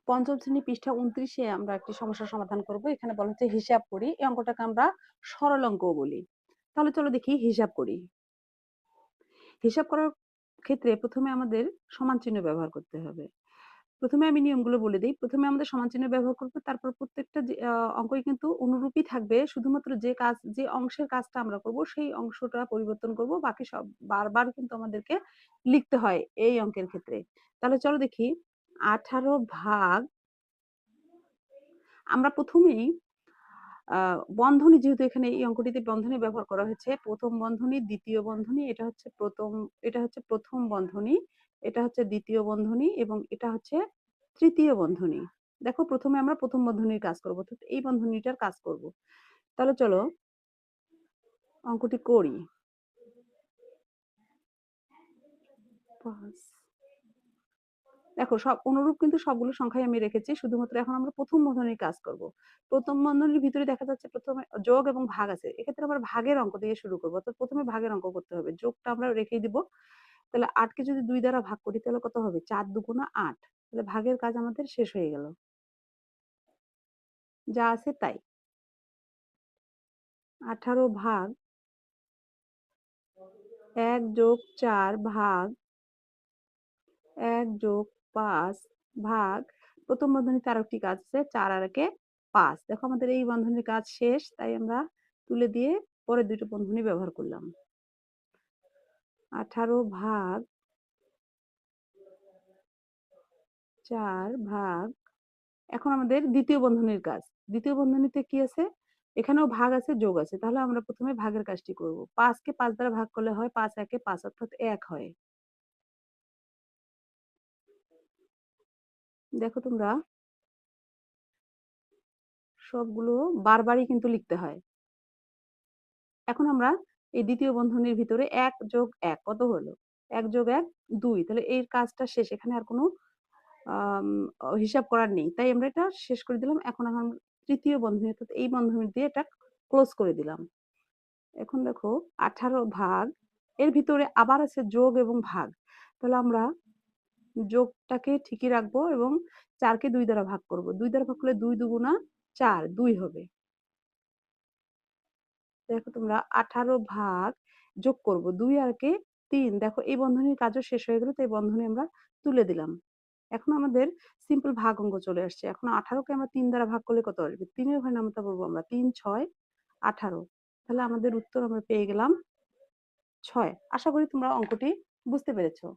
পঞ্চম শ্রেণী পৃষ্ঠা 29-এ আমরা একটি সমস্যার সমাধান করব। এখানে বলা হচ্ছে হিসাব করি। এই অঙ্কটাকে আমরা সরল অঙ্কও বলি। তাহলে চলো দেখি হিসাব করি। হিসাব করার ক্ষেত্রে প্রথমে আমাদের সমান চিহ্ন ব্যবহার করতে হবে। প্রথমে আমি নিয়মগুলো বলে দেই। প্রথমে আমাদের সমান চিহ্ন ব্যবহার করব। তারপর প্রত্যেকটা যে অঙ্কই কিন্তু অনুরূপই থাকবে। শুধুমাত্র যে অংশের কাজটা আমরা করব সেই অংশটা পরিবর্তন করব। বাকি সব বারবার কিন্তু আমাদেরকে লিখতে হয় এই অঙ্কের ক্ষেত্রে। তাহলে চলো দেখি 18 ভাগ আমরা প্রথমেই বন্ধনী, যেহেতু এখানে এই অঙ্কটিতে বন্ধনী ব্যবহার করা হয়েছে, প্রথম বন্ধনী, দ্বিতীয় বন্ধনী, এটা হচ্ছে প্রথম বন্ধনী, এটা হচ্ছে দ্বিতীয় বন্ধনী এবং এটা হচ্ছে তৃতীয় বন্ধনী। দেখো প্রথমে আমরা প্রথম বন্ধনীর কাজ করব, অর্থাৎ এই বন্ধনীটার কাজ করব। তাহলে চলো অঙ্কটি করি। 5 দেখো সব অনুরূপ কিন্তু সবগুলো সংখ্যাই আমি রেখেছি, শুধুমাত্র এখন আমরা প্রথম বন্ধনীর কাজ করব। প্রথম বন্ধনীর ভিতরে দেখা যাচ্ছে প্রথমে যোগ এবং ভাগ আছে, এক্ষেত্রে আমরা ভাগের অঙ্ক দিয়ে শুরু করবো, অর্থাৎ প্রথমে ভাগের অঙ্ক করতে হবে। যোগটা আমরা রেখেই দিব। তাহলে 8কে যদি 2 দ্বারা ভাগ করি তাহলে কত হবে? 4 দুগুণা 8। তাহলে ভাগের কাজ আমাদের শেষ হয়ে গেল, যা আছে তাই। 18 ভাগ 1 যোগ 4 ভাগ 1 যোগ 5 ভাগ প্রথম বন্ধনীতে আরো একটি কাজ আছে, 4 আর 1 5। দেখো আমাদের এই বন্ধনীর কাজ শেষ, তাই আমরা তুলে দিয়ে পরের দুটো বন্ধনী ব্যবহার করলাম। 18 ভাগ 4 ভাগ, এখন আমাদের দ্বিতীয় বন্ধনীর কাজ। দ্বিতীয় বন্ধনীতে কি আছে? এখানেও ভাগ আছে, যোগ আছে। তাহলে আমরা প্রথমে ভাগের কাজটি করব। 5 কে 5 দ্বারা ভাগ করলে হয় 5 একে 5, অর্থাৎ 1 হয়। দেখো তোমরা সবগুলো বারবারই কিন্তু লিখতে হয়। এখন আমরা এই দ্বিতীয় বন্ধনীর ভিতরে 1 যোগ 1 কত হলো? 1 যোগ 1 2। তাহলে এই কাজটা শেষ। এখানে আর কোনো আম হিসাব করার নেই। তাই আমরা এটা শেষ করে দিলাম। এখন আমরা তৃতীয় বন্ধনী, অর্থাৎ এই বন্ধনী দিয়ে এটা ক্লোজ করে দিলাম। এখন দেখো 18 ভাগ, এর ভিতরে আবার আছে যোগ এবং ভাগ। তাহলে আমরা যোগটাকে ঠিকই রাখবো এবং 4 কে 2 দ্বারা ভাগ করব। 2 দ্বারা ভাগ করলে 2 দুগুণা 4, 2 হবে। দেখো তোমরা 18 ভাগ যোগ করব 2 আর কে 3। দেখো এই বন্ধনীর কাজও শেষ হয়ে গেল, তাই বন্ধনী আমরা তুলে দিলাম। এখন আমাদের সিম্পল ভাগ অঙ্ক চলে আসছে। এখন 18 কে আমরা 3 দ্বারা ভাগ করলে কত আসবে? 3 এর ঘরে নামতা বলবো আমরা, 3 6 18। তাহলে আমাদের উত্তর আমরা পেয়ে গেলাম 6। আশা করি তোমরা অঙ্কটি বুঝতে পেরেছো।